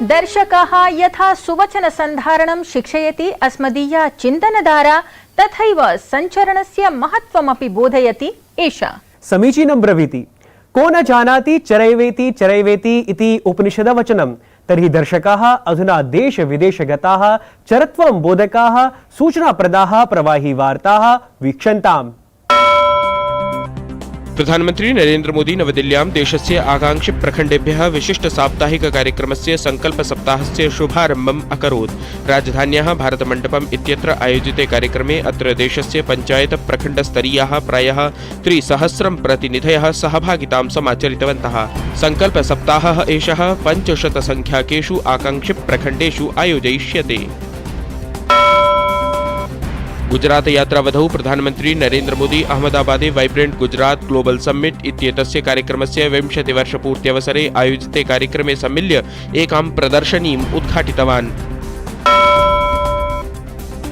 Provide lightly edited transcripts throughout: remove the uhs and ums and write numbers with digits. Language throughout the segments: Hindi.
दर्शकाः यथा सुवचनसन्धारणं शिक्षयति अस्मदीया चिन्तनधारा तथैव सञ्चरणस्य महत्त्वमपि बोधयति एषा। समीचीनं ब्रवीति। को न जानाति चरैवेति चरैवेति इति उपनिषदवचनं। तर्हि दर्शकाः अधुना देश विदेशगताः चरत्वं बोधकाः सूचनाप्रदाः प्रवाही वार्ताः वीक्षन्ताम्। प्रधानमंत्री नरेंद्र मोदी नवदिल्ल्यां देशस्य आकांक्षि प्रखण्डेभ्यः विशिष्ट साप्ताहिक कार्यक्रमस्य संकल्प सप्ताहस्य शुभारम्भम् अकरोत्। राजधान्याः भारतमण्डपम् इत्यत्र आयोजिते कार्यक्रमे अत्र देशस्य पञ्चायत प्रखण्डस्तरीयाः प्रायः 300 प्रतिनिधयः सहभागितां समाचरितवन्तः। संकल्प सप्ताहः एषः 500 संख्याकेषु आकांक्षि प्रखण्डेषु आयोजयिष्यते। गुजरात यात्रावधौ प्रधानमंत्री नरेंद्र मोदी अहमदाबादे वाइब्रेंट गुजरात ग्लोबल समिट इत्येतस्य कार्यक्रमस्य 20 वर्षपूर्त्यवसरे आयोजिते कार्यक्रमे सम्मिल्य एकां प्रदर्शनीम् उद्घाटितवान्।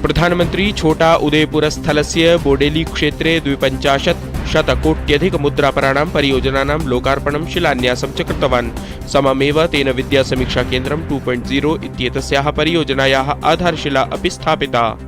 प्रधानमंत्री छोटा उदयपुरस्थलस्य बोडेली क्षेत्रे 52,000,00,000,000 परियोजनानां लोकार्पणं शिलान्यासं च कृतवान्। सममेव तेन विद्यासमीक्षाकेन्द्रं 2.0 इत्येतस्याः परियोजनायाः आधारशिला अपि स्थापिता।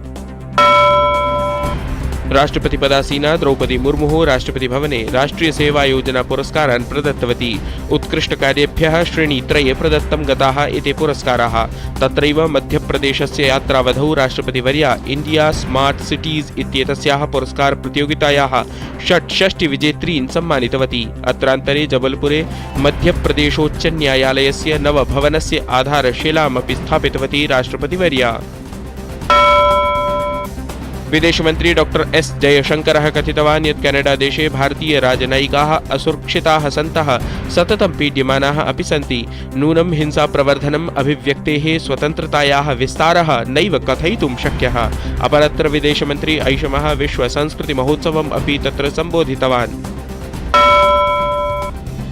राष्ट्रपति पदासीना द्रौपदी मुर्मुः राष्ट्रपति भवने राष्ट्रिय सेवा योजना पुरस्कारान् प्रदत्तवती। उत्कृष्ट कार्येभ्यः श्रेणीत्रये प्रदत्तं गताः एते पुरस्काराः। तत्रैव मध्यप्रदेशस्य यात्रावधौ राष्ट्रपतिवर्या इंडिया स्मार्ट सिटीज इत्येतस्याः पुरस्कार प्रतियोगितायाः 66 विजेत्रीन् सम्मानितवती। अत्रान्तरे जबलपुरे मध्यप्रदेशोच्चन्यायालयस्य नवभवनस्य आधारशिलामपि स्थापितवती राष्ट्रपतिवर्या। विदेशमन्त्री डॉक्टर एस जयशंकरः कथितवान् यत् कैनेडा देशे भारतीय राजनयिकाः असुरक्षिताः सन्तः सततं पीड्यमानाः अपि सन्ति। नूनं हिंसा प्रवर्धनम् अभिव्यक्तेः स्वतन्त्रतायाः विस्तारः नैव कथयितुं शक्यः। अपरत्र विदेशमन्त्री ऐषमः विश्व संस्कृति महोत्सवम् अपि तत्र सम्बोधितवान्।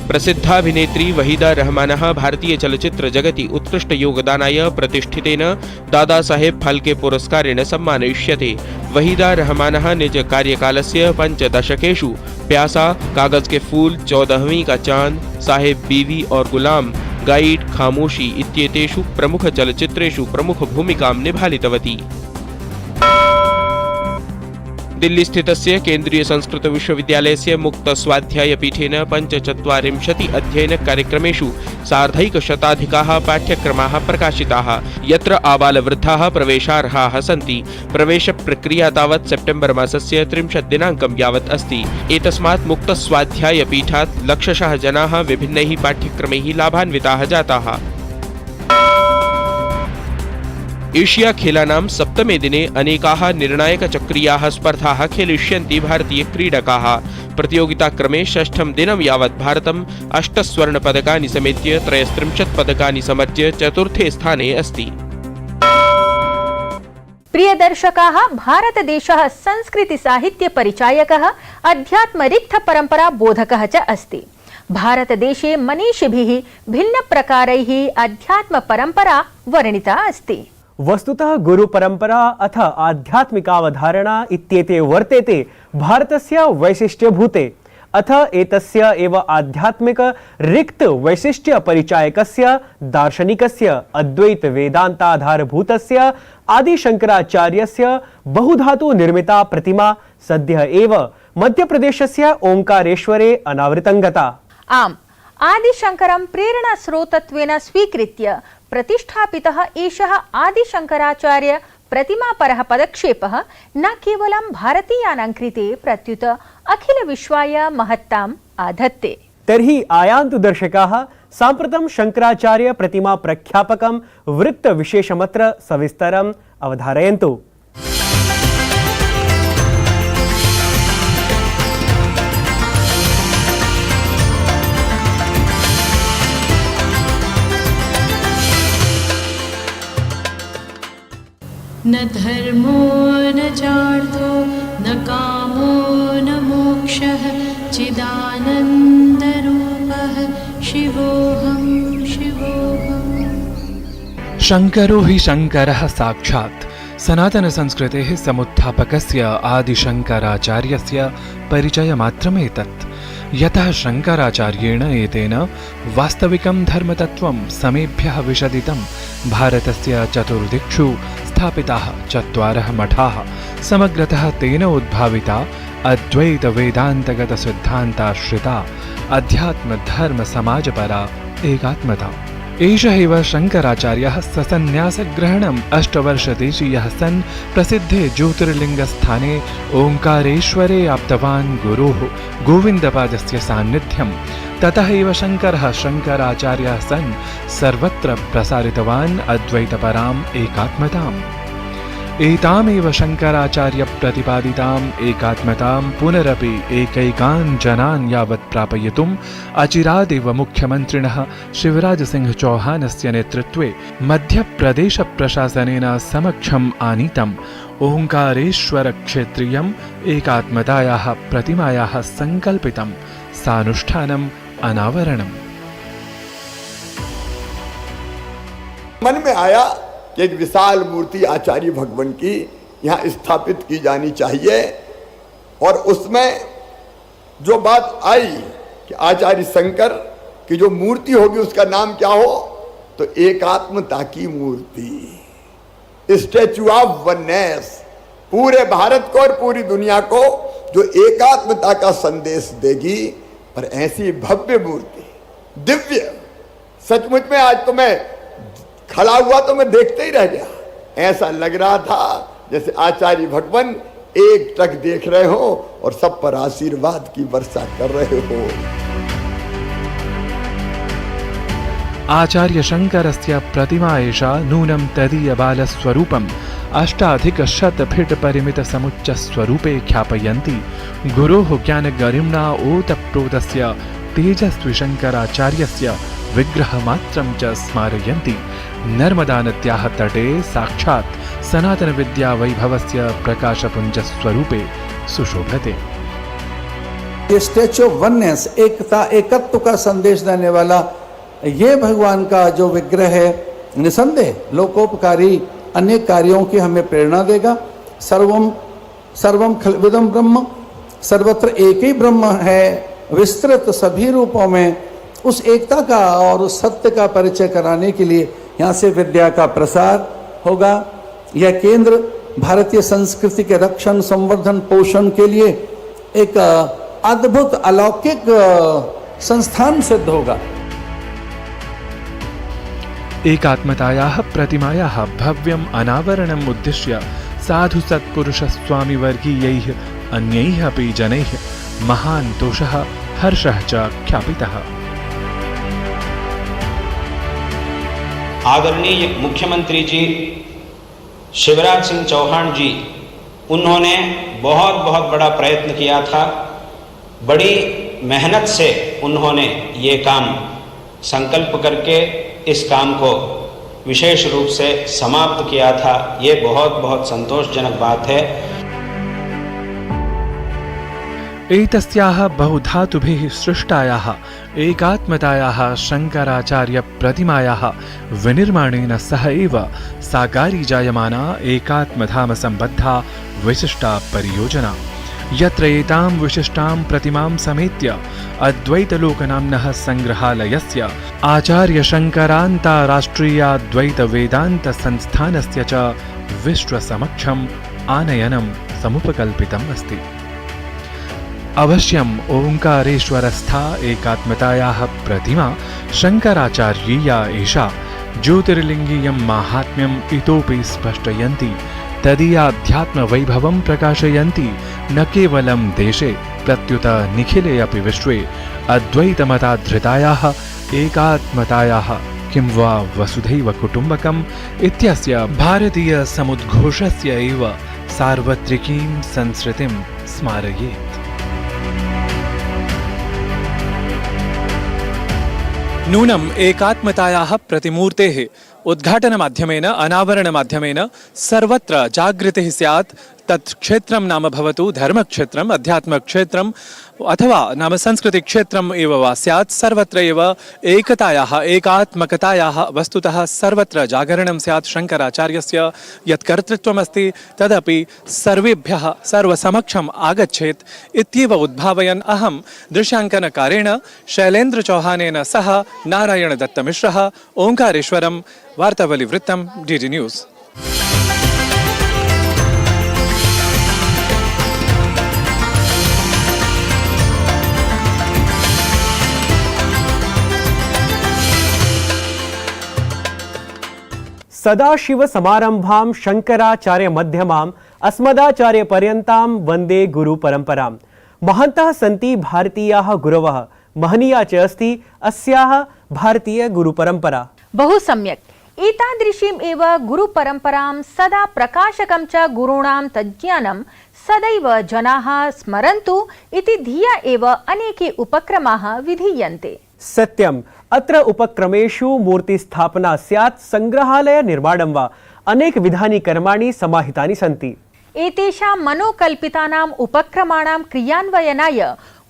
प्रसिद्धाभिनेत्री वहीदा रहमानः भारतीय चलच्चित्र जगति उत्कृष्ट योगदानाय प्रतिष्ठितेन दादा साहेब फाल्के पुरस्कारेण सम्मानयिष्यते। वहीदा रहमानः निज कार्यकालस्य 5 दशकेषु प्यासा, कागज के फूल, 14वीं का चांद, साहेब बीवी और गुलाम, गाइड, खामोशी इत्येतेषु प्रमुख चलच्चित्रेषु प्रमुख भूमिकां निभालितवती। दिल्ली स्थितस्य केन्द्रीय संस्कृत विश्वविद्यालयस्य मुक्त स्वाध्याय पीठेन 45 अध्ययन कार्यक्रमेषु सार्धैकशताधिकाः पाठ्यक्रमाः प्रकाशिताः, यत्र आबालवृद्धाः प्रवेशार्हाः सन्ति। प्रवेश प्रक्रिया तावत् सेप्टेम्बर मासस्य 30 दिनाङ्कं यावत् अस्ति। एतस्मात् मुक्त स्वाध्याय पीठात् लक्षशः जनाः विभिन्नैः पाठ्यक्रमैः लाभान्विताः जाताः। एशिया खेलानां सप्तमे दिने अनेकाः निर्णायकचक्रीयाः स्पर्धाः खेलिष्यन्ति भारतीय क्रीडकाः। प्रतियोगिताक्रमे षष्ठं दिनं यावत् भारतम् 8 स्वर्णपदकानि समेत्य 33 पदकानि समर्ज्य चतुर्थे स्थाने अस्ति। प्रिय दर्शकाः, भारतदेशः संस्कृति साहित्य परिचायकः, अध्यात्म रिक्त परंपरा बोधकः च अस्ति। भारतदेशे मनीषिभिः भिन्न प्रकारैः अध्यात्म परंपरा वर्णिता अस्ति। वस्तुतः गुरु परंपरा अथ आध्यात्मिकावधारणा इत्येते वर्तेते भारतस्य वैशिष्ट्यभूते। अथ एतस्य एव आध्यात्मिक रिक्त वैशिष्ट्य परिचायकस्य दार्शनिकस्य अद्वैत वेदान्ताधारभूतस्य आदिशंकराचार्यस्य बहुधातु निर्मिता प्रतिमा सद्यः एव मध्यप्रदेशस्य ओंकारेश्वरे अनावृतं गता। आम्, आदिशंकरं प्रेरणा स्रोतत्वेन स्वीकृत्य प्रतिष्ठापितः एषः आदिशंकराचार्य प्रतिमापरः पदक्षेपः न केवलं भारतीयानां कृते प्रत्युत अखिल विश्वाय महत्ताम् आधत्ते। तर्हि आयान्तु दर्शकाः, साम्प्रतं शंकराचार्य प्रतिमा प्रख्यापकं वृत्त विशेषमत्र सविस्तरम् अवधारयन्तु। न धर्मो न चार्थो न कामो न मोक्षः चिदानन्दरूपः शिवोऽहं शिवोऽहम्। शंकरो हि शंकरः साक्षात् सनातन संस्कृतेः समुत्थापकस्य आदिशंकराचार्यस्य परिचयमात्रमेतत्। यतः शङ्कराचार्येण एतेन वास्तविकं धर्मतत्त्वं समेभ्यः विशदितं। भारतस्य चतुर्दिक्षु स्थापिताः 4 मठाः समग्रतः तेन उद्भाविता अद्वैतवेदान्तगतसिद्धान्ताश्रिता अध्यात्मधर्मसमाजपरा एकात्मता। एष एव शङ्कराचार्यः ससन्न्यासग्रहणम् 8 वर्षदेशीयः सन् प्रसिद्धे ज्योतिर्लिङ्गस्थाने ओङ्कारेश्वरे आप्तवान् गुरोः गोविन्दपादस्य सान्निध्यं। ततः एव शङ्करः शङ्कराचार्यः सन् सर्वत्र प्रसारितवान् अद्वैतपराम् एकात्मताम्। एतामेव शङ्कराचार्य प्रतिपादिताम् एकात्मतां पुनरपि एकैकान् जनान् यावत् प्रापयितुम् अचिरादेव मुख्यमन्त्रिणः शिवराज सिंह चौहानस्य नेतृत्वे मध्यप्रदेशप्रशासनेन समक्षम् आनीतम् ओङ्कारेश्वर क्षेत्रीयम् एकात्मतायाः प्रतिमायाः सङ्कल्पितं सानुष्ठानम् अनावरणम्। मन में आया कि एक विशाल मूर्ति आचार्य भगवान की यहाँ स्थापित की जानी चाहिए, और उसमें जो बात आई कि आचार्य शंकर की जो मूर्ति होगी उसका नाम क्या हो, तो एकात्मता की मूर्ति, स्टैच्यू ऑफ वननेस, पूरे भारत को और पूरी दुनिया को जो एकात्मता का संदेश देगी। और ऐसी भव्य मूर्ति, दिव्य, सचमुच में आज तो मैं खड़ा हुआ तो मैं देखते ही रह गया। ऐसा लग रहा था जैसे आचार्य भगवान एक टक देख रहे हो और सब पर आशीर्वाद की वर्षा कर रहे हो। आचार्य शङ्करस्य प्रतिमा एषा नूनं तदीयबालस्वरूपम् 8,100 फीट् परिमितसमुच्चस्वरूपे ख्यापयन्ति। गुरोः ज्ञानगरिम्णा ओतप्रोतस्य तेजस्वी शङ्कराचार्यस्य विग्रहमात्रं च स्मारयन्ति। नर्मदानद्याः तटे साक्षात् सनातनविद्यावैभवस्य प्रकाशपुञ्जस्वरूपे सुशोभते। ये स्टैच्यू ऑफ वननेस, एकता एकत्व का संदेश देने वाला ये भगवान का जो विग्रह है, निसंदेह लोकोपकारी अनेक कार्यों की हमें प्रेरणा देगा। सर्वम खल्विदम ब्रह्म, सर्वत्र एक ही ब्रह्म है, विस्तृत सभी रूपों में। उस एकता का और उस सत्य का परिचय कराने के लिए यहाँ से विद्या का प्रसार होगा। यह केंद्र भारतीय संस्कृति के रक्षण, संवर्धन, पोषण के लिए एक अद्भुत अलौकिक संस्थान सिद्ध होगा। एकात्मतायाः प्रतिमायाः भव्यम् अनावरणम् उद्दिश्य साधु सत्पुरुषस्वामिवर्गीयैः अन्यैः अपि जनैः महान् तोषः हर्षः च ख्यापितः। आदरणीय मुख्यमंत्री जी शिवराज सिंह चौहान जी, उन्होंने बहुत बड़ा प्रयत्न किया था। बड़ी मेहनत से उन्होंने ये काम संकल्प करके इस काम को विशेष रूप से समाप्त किया था। ये बहुत संतोषजनक बात है। एतस्याः बहुधातुभिः सृष्टायाः एकात्मतायाः शङ्कराचार्य प्रतिमायाः विनिर्माणेन सह एव साकारी जायमाना एकात्मधाम सम्बद्धा विशिष्टा परियोजना, यत्र एतां विशिष्टां प्रतिमां समेत्य अद्वैतलोकनाम्नः सङ्ग्रहालयस्य आचार्य शङ्करान्ताराष्ट्रियाद्वैतवेदान्तसंस्थानस्य च विश्वसमक्षम् आनयनं समुपकल्पितम् अस्ति। अवश्यम् ओङ्कारेश्वरस्था एकात्मतायाः प्रतिमा शङ्कराचार्यीया एषा ज्योतिर्लिङ्गीयं माहात्म्यम् इतोपि स्पष्टयन्ति, तदीयाध्यात्मवैभवं प्रकाशयन्ति। न केवलं देशे प्रत्युत निखिले अपि विश्वे अद्वैतमताधृतायाः एकात्मतायाः किं वा वसुधैव कुटुम्बकम् इत्यस्य भारतीय समुद्घोषस्य एव सार्वत्रिकीं संस्कृतिं स्मारयेत्। नूनम् एकात्मतायाः प्रतिमूर्तेः उद्घाटनमाध्यमेन, अनावरणमाध्यमेन सर्वत्र जागृतिः स्यात् तत् क्षेत्रं नाम भवतु धर्मक्षेत्रम् अध्यात्मक्षेत्रम् अथवा नाम संस्कृतिक्षेत्रम् एव वा स्यात् सर्वत्र एव एकतायाः एकात्मकतायाः वस्तुतः सर्वत्र जागरणं स्यात् शङ्कराचार्यस्य यत् कर्तृत्वमस्ति तदपि सर्वेभ्यः सर्वसमक्षम् आगच्छेत् इत्येव उद्भावयन् अहं दृश्याङ्कनकारेण शैलेन्द्रचौहानेन सह नारायणदत्तमिश्रः ओङ्कारेश्वरं वार्तावलिवृत्तं DD न्यूज़। सदाशिव समारंभां शंकराचार्य मध्यमां अस्मदाचार्य पर्यन्तां वन्दे गुरु परंपरां। महन्तः सन्ति भारतीयाः गुरवः, महनीया च अस्ति अस्याः भारतीय गुरु परंपरा। बहु सम्यक्। एतादृशीम् एव गुरु परंपरां सदा प्रकाशकं च गुरूणां तज्ज्ञानं सदैव जनाः स्मरन्तु इति धिया एव अनेके उपक्रमाः विधीयन्ते। सत्यम्। अत्र उपक्रमेषु मूर्तिस्थापना स्यात्, संग्रहालय निर्माणं वा अनेक विधानि कर्माणि समाहितानि सन्ति। एतेषां मनोकल्पितानाम् उपक्रमाणां क्रियान्वयनाय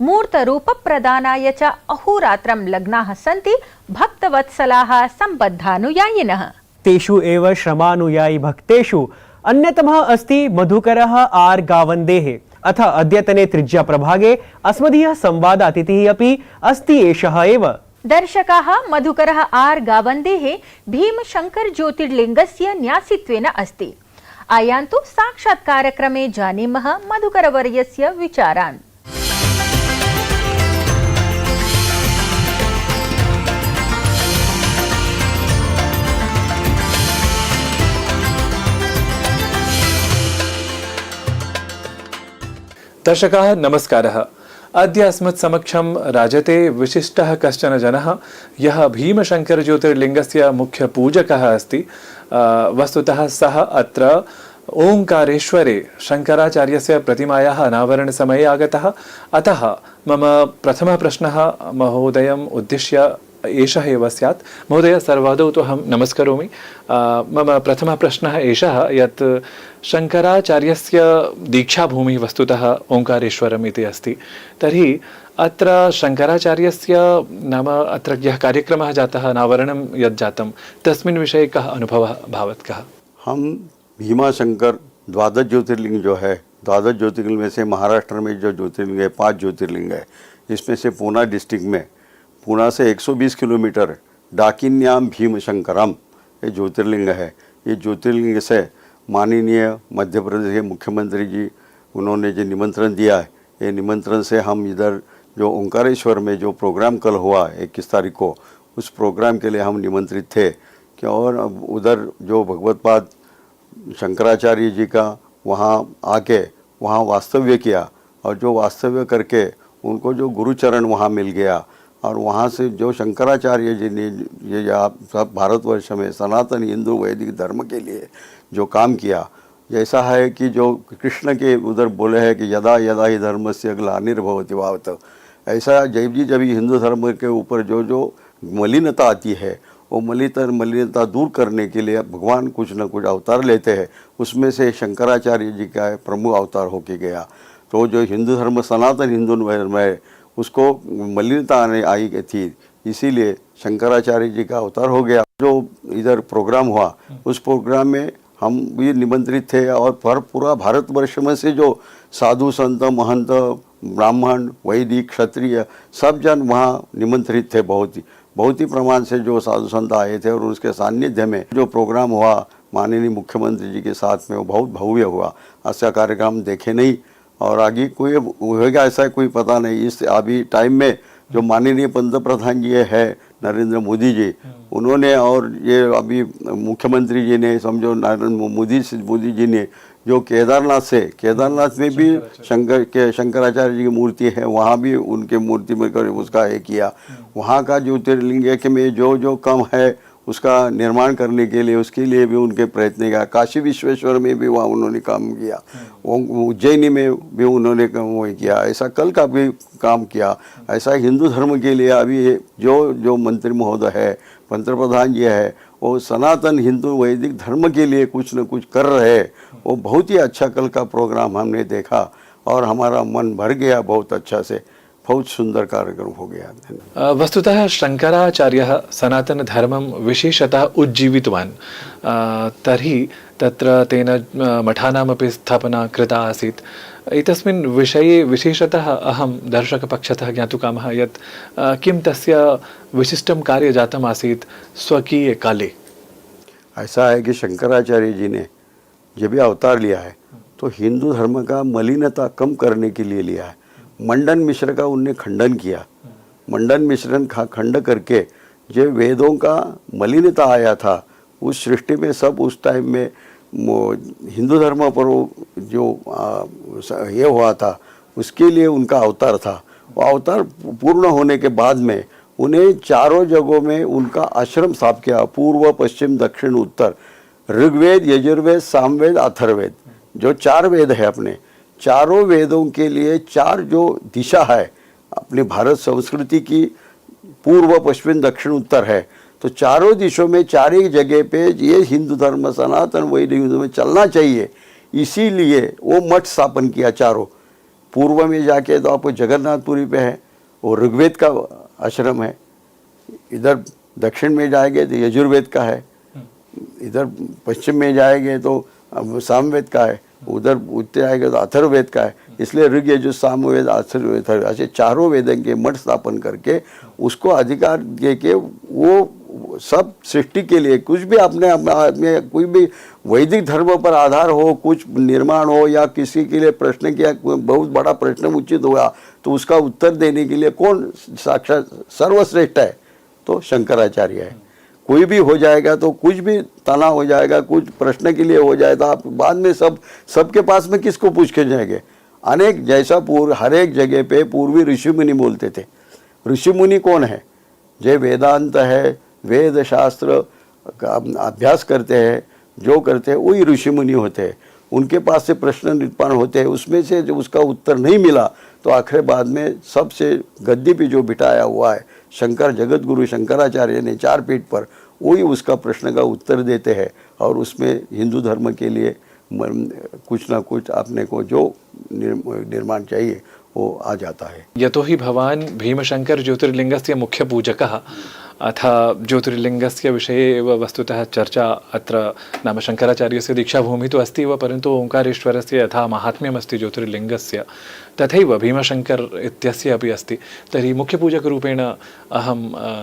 मूर्तरूपप्रदानाय च अहोरात्रं लग्नाः सन्ति भक्तवत्सलाः सम्बद्धानुयायिनः। तेषु एव श्रमानुयायी भक्तेषु अन्यतमः अस्ति मधुकरः आर् गावन्देः। अथ अद्यतने त्रिज्या प्रभागे अस्मदीयः संवादातिथिः अपि अस्ति एषः एव। दर्शकाः मधुकरः आर् गावन्देः भीमशङ्कर ज्योतिर्लिङ्गस्य न्यासित्वेन अस्ति। आयान्तु साक्षात्कारक्रमे जानीमः मधुकरवर्यस्य विचारान्। दर्शकाः नमस्कारः। अद्य अस्मत्समक्षं राजते विशिष्टः कश्चन जनः यः भीमशङ्करज्योतिर्लिङ्गस्य मुख्यपूजकः अस्ति। वस्तुतः सः अत्र ओङ्कारेश्वरे शङ्कराचार्यस्य प्रतिमायाः अनावरणसमये आगतः। अतः मम प्रथमः प्रश्नः महोदयम् उद्दिश्य एषः एव स्यात्। महोदय, सर्वादौ तु अहं नमस्करोमि। मम प्रथमः प्रश्नः एषः यत् शङ्कराचार्यस्य दीक्षाभूमिः वस्तुतः ओङ्कारेश्वरम् इति अस्ति। तर्हि अत्र शङ्कराचार्यस्य नाम अत्र यः कार्यक्रमः जातः, अनावरणं यत् जातं, तस्मिन् विषये कः अनुभवः भावत् कः? हम भीमाशंकर द्वादश ज्योतिर्लिंग जो है, द्वादश ज्योतिर्लिंग में से महाराष्ट्र में जो ज्योतिर्लिंग है 5 ज्योतिर्लिंग है। इसमें से पूना डिस्ट्रिक्ट में पूना से 120 किलोमीटर डाकिन्याम भीमशंकरम ये ज्योतिर्लिंग है। ये ज्योतिर्लिंग से माननीय मध्य प्रदेश के मुख्यमंत्री जी उन्होंने जो निमंत्रण दिया है, ये निमंत्रण से हम इधर जो ओंकारेश्वर में जो प्रोग्राम कल हुआ 21 तारीख को, उस प्रोग्राम के लिए हम निमंत्रित थे कि और उधर जो भगवतपाद शंकराचार्य जी का वहाँ आके वहाँ वास्तव्य किया और जो वास्तव्य करके उनको जो गुरुचरण वहाँ मिल गया और वहाँ से जो शंकराचार्य जी ने ये आप सब भारतवर्ष में सनातन हिंदू वैदिक धर्म के लिए जो काम किया, जैसा है कि जो कृष्ण के उधर बोले हैं कि यदा यदा ही धर्म से ग्लानिर्भवति भावत, ऐसा जब हिंदू धर्म के ऊपर जो जो मलिनता आती है वो मलिनता दूर करने के लिए भगवान कुछ न कुछ अवतार लेते हैं। उसमें से शंकराचार्य जी का प्रमुख अवतार होके गया। तो जो हिंदू धर्म सनातन हिंदू धर्म है उसको मलिनता आने आई थी, इसीलिए शंकराचार्य जी का अवतार हो गया। जो इधर प्रोग्राम हुआ उस प्रोग्राम में हम भी निमंत्रित थे और पूरा भारतवर्ष में से जो साधु संत महंत ब्राह्मण वैदिक क्षत्रिय सब जन वहाँ निमंत्रित थे। बहुत ही प्रमाण से जो साधु संत आए थे और उसके सानिध्य में जो प्रोग्राम हुआ माननीय मुख्यमंत्री जी के साथ में वो बहुत भव्य हुआ। ऐसा कार्यक्रम देखे नहीं और आगे कोई होगा ऐसा कोई पता नहीं। इस अभी टाइम में जो माननीय पंतप्रधान जी है नरेंद्र मोदी जी, उन्होंने और ये अभी मुख्यमंत्री जी ने समझो नरेंद्र मोदी जी ने जो केदारनाथ में भी शंकराचार्य जी की मूर्ति है, वहाँ भी उनके मूर्ति में कर उसका है किया। वहाँ का ज्योतिर्लिंग में जो कम है उसका निर्माण करने के लिए उसके लिए भी उनके प्रयत्न किया। काशी विश्वेश्वर में भी वहाँ उन्होंने काम किया, उज्जैनी में भी उन्होंने वही किया। ऐसा कल का भी काम किया। ऐसा हिंदू धर्म के लिए अभी जो मंत्री महोदय है पंतप्रधान जी है वो सनातन हिंदू वैदिक धर्म के लिए कुछ न कुछ कर रहे हैं। वो बहुत ही अच्छा कल का प्रोग्राम हमने देखा और हमारा मन भर गया बहुत अच्छा से, बहुत सुंदर कार्यक्रम हो गया। वस्तुतः शङ्कराचार्यः सनातनधर्मं विशेषतः उज्जीवितवान्। तर्हि तत्र तेन मठानामपि स्थापना कृता आसीत्। एतस्मिन् विषये विशेषतः अहं दर्शकपक्षतः ज्ञातुकामः यत् किं तस्य विशिष्टं कार्य जातम् आसीत् स्वकीय काले। ऐसा है कि शंकराचार्य जी ने जब भी अवतार लिया है तो हिंदू धर्म का मलिनता कम करने के लिए लिया है। मंडन मिश्र का उनने खंडन किया। मंडन मिश्र का खंड करके जो वेदों का मलिनता आया था उस सृष्टि में सब उस टाइम में हिंदू धर्म पर जो ये हुआ था उसके लिए उनका अवतार था। वो अवतार पूर्ण होने के बाद में उन्हें चारों जगहों में उनका आश्रम स्थापित किया, पूर्व पश्चिम दक्षिण उत्तर, ऋग्वेद यजुर्वेद सामवेद अथर्ववेद, जो 4 वेद है अपने चारों वेदों के लिए 4 जो दिशा है अपनी भारत संस्कृति की, पूर्व पश्चिम दक्षिण उत्तर है, तो चारों दिशों में 4 एक जगह पे ये हिंदू धर्म सनातन वैदिक हिंदू में चलना चाहिए। इसीलिए वो मठ स्थापन किया चारों। पूर्व में जाके तो आपको जगन्नाथपुरी पे है, वो ऋग्वेद का आश्रम है। इधर दक्षिण में जाएंगे तो यजुर्वेद का है, इधर पश्चिम में जाएंगे तो सामवेद का है, उधर उत्तर आएगा तो अथर्ववेद का है। इसलिए ऋग यजुर सामवेद अथर्ववेद ऐसे चारों वेदों के मठ स्थापन करके उसको अधिकार दे के वो सब सृष्टि के लिए कुछ भी अपने में कोई भी वैदिक धर्म पर आधार हो, कुछ निर्माण हो या किसी के लिए प्रश्न किया, बहुत बड़ा प्रश्न उचित हुआ तो उसका उत्तर देने के लिए कौन साक्षात सर्वश्रेष्ठ है? तो शंकराचार्य है। कोई भी हो जाएगा तो कुछ भी तना हो जाएगा, कुछ प्रश्न के लिए हो जाए तो आप बाद में सबके पास में किसको पूछ के जाएंगे? अनेक जैसा हर एक जगह पे पूर्वी ऋषि मुनि बोलते थे। ऋषि मुनि कौन है? जो वेदांत है, वेद शास्त्र का अभ्यास करते हैं, जो करते हैं वही ऋषि मुनि होते हैं। उनके पास से प्रश्न निष्पन्न होते हैं, उसमें से जब उसका उत्तर नहीं मिला तो आखिर बाद में सबसे गद्दी पे जो बिठाया हुआ है शंकर जगत गुरु शंकराचार्य ने 4 पीठ पर, वही उसका प्रश्न का उत्तर देते हैं और उसमें हिंदू धर्म के लिए कुछ ना कुछ आपने को जो निर्माण चाहिए वो आ जाता है। यतो हि भवान् भीमशंकर ज्योतिर्लिंगस्य मुख्य पूजकः अथ ज्योतिर्लिंगस्य विषये एव वस्तुतः चर्चा अत्र नाम शंकराचार्यस्य दीक्षाभूमिः तु अस्ति एव, परन्तु ओङ्कारेश्वरस्य यथा माहात्म्यमस्ति ज्योतिर्लिङ्गस्य तथैव भीमशंकर इत्यस्य अपि अस्ति। तर्हि मुख्यपूजकरूपेण अहं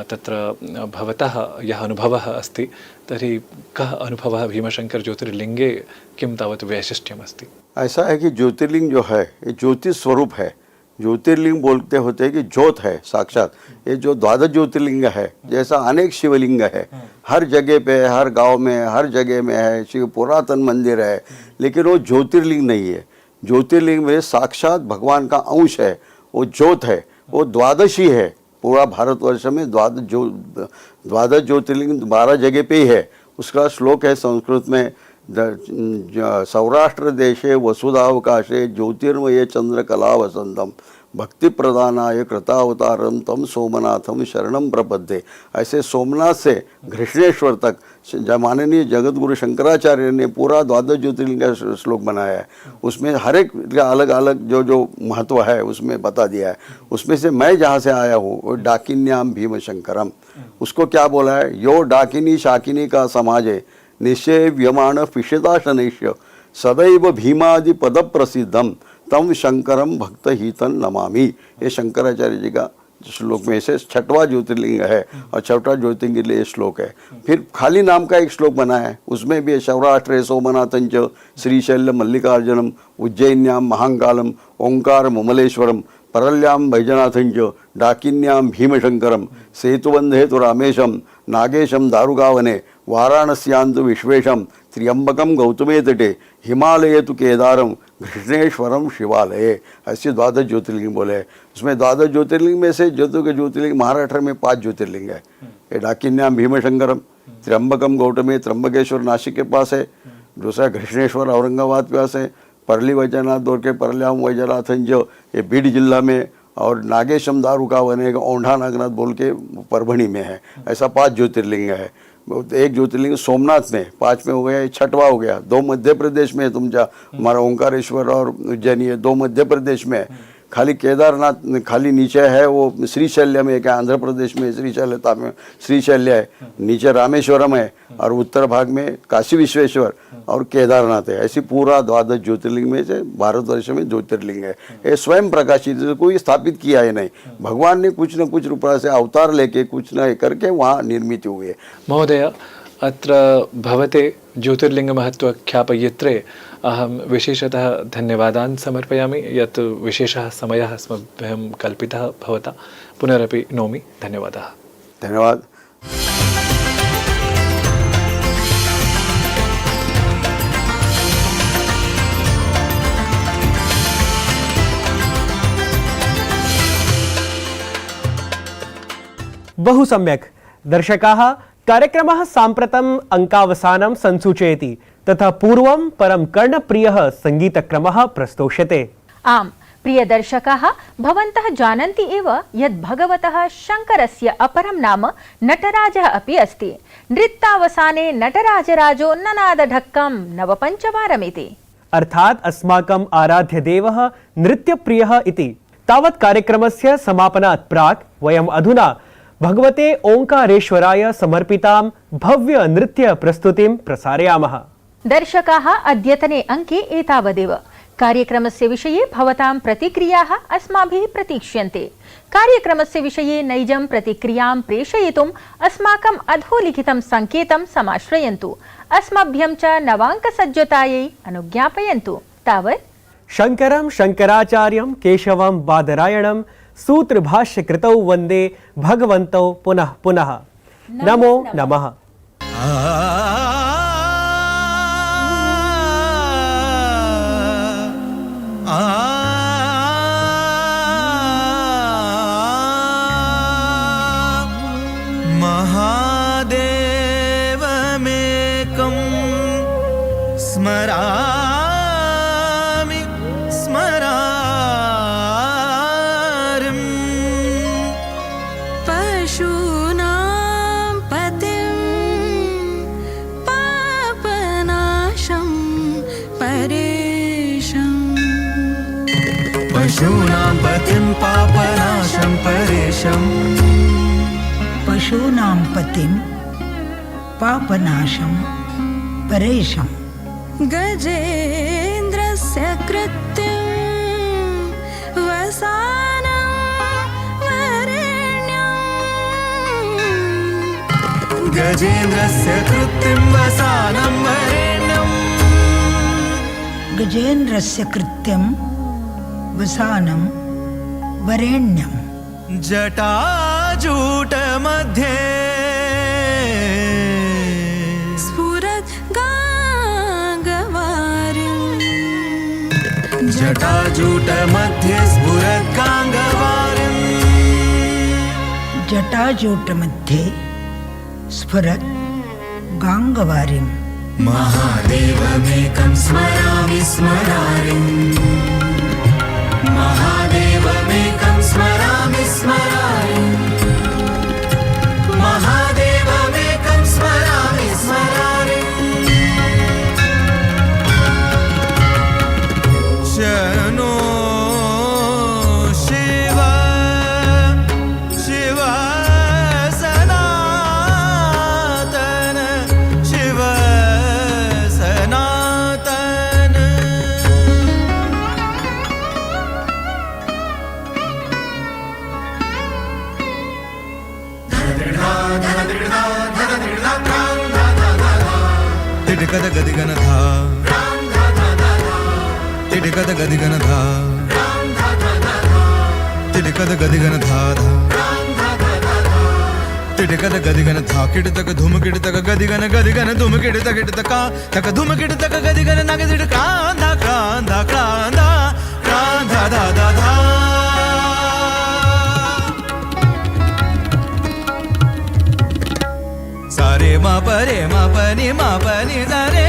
तत्र भवतः यः अनुभवः अस्ति तर्हि कः अनुभवः भीमशंकर ज्योतिर्लिङ्गे किं तावत् वैशिष्ट्यमस्ति? ऐसा है कि ज्योतिर्लिंग जो है ये ज्योतिष स्वरूप है। ज्योतिर्लिंग बोलते होते हैं कि ज्योत है साक्षात। ये जो द्वादश ज्योतिर्लिंग है, जैसा अनेक शिवलिंग है, हर जगह पे, हर गांव में, हर जगह में है, शिव पुरातन मंदिर है, लेकिन वो ज्योतिर्लिंग नहीं है। ज्योतिर्लिंग में साक्षात भगवान का अंश है, वो ज्योत है, वो द्वादशी है। पूरा भारतवर्ष में द्वादश ज्योतिर्लिंग 12 जगह पे ही है। उसका श्लोक है संस्कृत में, सौराष्ट्र देशे वसुधावकाशे ज्योतिर्मय चंद्रकला वसंतम भक्ति प्रदानाय कृतावतारम तम सोमनाथम शरणम प्रपद्ये। ऐसे सोमनाथ से घृष्णेश्वर तक माननीय जगत गुरु शंकराचार्य ने पूरा द्वादश ज्योतिर्लिंग का श्लोक बनाया है। उसमें हर एक का अलग अलग जो महत्व है उसमें बता दिया है। उसमें से मैं जहाँ से आया हूँ वो डाकिन्याम भीमशंकरम, उसको क्या बोला है? यो डाकिनी शाकिनी का समाज है निश्चय व्यमाण पिशिताशनैश्य सदैव भीमादि पद प्रसिद्धम तम शंकरम भक्त हितन नमामि। ये शंकराचार्य जी का श्लोक में से 6वां ज्योतिर्लिंग है और 6वां ज्योतिर्लिंग के लिए श्लोक है। फिर खाली नाम का एक श्लोक बना है, उसमें भी सौराष्ट्र सोमनाथं च श्रीशैल मल्लिकार्जुनम उज्जैन्याम महाकालम ओंकार मुमलेश्वरम परल्याम वैजनाथं च डाकिन्याम भीमशंकरम सेतुबंधे तो रामेशम नागेशम दारुगावने वाराणस्यांतु विश्वेशम त्र्यंबकम गौतमे तटे हिमालय तो केदारम घृष्णेश्वरम शिवालय। ऐसे द्वादश ज्योतिर्लिंग बोले हैं। उसमें द्वादश ज्योतिर्लिंग में से ज्योतिर्लिंग महाराष्ट्र में 5 ज्योतिर्लिंग है। ये डाकिन्याम भीमशंकरम, त्र्यंबकम गौतमे त्र्यंबकेश्वर नासिक के पास है, दूसरा घृष्णेश्वर औरंगाबाद के पास है, परली वैजनाथ दौड़ के परल्याम वैजनाथंज ये बीड जिला में, और नागेशम दारुका बनेगा औंढा नागनाथ बोल के परभणी में है। ऐसा 5 ज्योतिर्लिंग है। एक ज्योतिर्लिंग सोमनाथ में 5 में हो गया, 6वां हो गया। 2 मध्य प्रदेश में है तुमचा हमारा ओंकारेश्वर और उज्जैनी है, 2 मध्य प्रदेश में है। खाली केदारनाथ खाली नीचे है वो श्रीशैल्य में, क्या आंध्र प्रदेश में श्रीशैल्यता में श्रीशैल्य है, नीचे रामेश्वरम है और उत्तर भाग में काशी विश्वेश्वर और केदारनाथ है। ऐसी पूरा 12 ज्योतिर्लिंग में से भारतवर्ष में ज्योतिर्लिंग है। ये स्वयं प्रकाशित, कोई स्थापित किया है नहीं, भगवान ने कुछ न कुछ रूप से अवतार लेके कुछ न करके वहाँ निर्मित हुए है। महोदय, अत्र भवते ज्योतिर्लिङ्गमहत्त्वख्यापयित्रे अहं विशेषतः धन्यवादान् समर्पयामि यत् विशेषः समयः अस्मभ्यं कल्पितः भवता। पुनरपि नौमि, धन्यवादः। धन्यवाद। बहु सम्यक्। दर्शकाः, कार्यक्रमः साम्प्रतम् अङ्कावसानं संसूचयति, तथा पूर्वं परं कर्णप्रियः सङ्गीतक्रमः प्रस्तोष्यते। आम् प्रियदर्शकाः, भवन्तः जानन्ति एव यत् भगवतः शङ्करस्य अपरं नाम नटराजः अपि अस्ति। नृत्यावसाने नटराजराजो ननादढक्कं नवपञ्चवारमिति। अर्थात् अस्माकम् आराध्यदेवः नृत्यप्रियः इति। तावत् कार्यक्रमस्य समापनात् प्राक् वयम् अधुना भगवते ओंकारेश्वराय समर्पितां भव्य नृत्य प्रस्तुतिं प्रसारयामः। दर्शकाः, अद्यतने अङ्के एतावदेव। कार्यक्रमस्य विषये भवतां प्रतिक्रियाः अस्माभिः प्रतीक्ष्यन्ते। कार्यक्रमस्य विषये नैजं प्रतिक्रियां प्रेषयितुम् अस्माकम् अधोलिखितं सङ्केतं समाश्रयन्तु। अस्मभ्यं च नवाङ्कसज्जतायै अनुज्ञापयन्तु। तावत् शङ्करं शङ्कराचार्यं केशवं बादरायणं सूत्रभाष्यकृतौ वन्दे भगवन्तौ पुनः पुनः। नमो नमः। महादेवमेकं स्मरामि स्मरारिम् पशूनां पतिं पापनाशं परेशम् पशूनां पतिं पापनाशं परेशम् पशूनां पतिं पापनाशं परेशम् गजेन्द्रस्य कृत्यं वसानं वरेण्यम् गजेन्द्रस्य कृत्यं वसानं वरेण्यम् गजेन्द्रस्य कृत्यं वसानं वरेण्यम् जटाजूटमध्ये स्फुरत् गाङ्गवारिम् जटाजूटमध्ये स्फुरत् गाङ्गवारिम् जटाजूटमध्ये स्फुरत् गाङ्गवारिम् महादेवमेकं स्मरामि स्मरारिम् महादेवमेकं स्मरामि स्मरारिम् महादेवमेकं स्मरामि स्मरारिम् शनो शिव शिव सनातन शिव सनातन तिटिकद गदिगनधा तिटिकद गदिगनधा तिटिकद गदिगनधा तिटिकद गदिगनधा किटतक धूम किटतक गदिगन गदिगन धूम किटतक किटतका तक धूम किटतक गदिगन नग तिट क्रांधा क्रांधा क्रांधा क्रांधा धा धा धा सारे मा परे मा पनि सा रे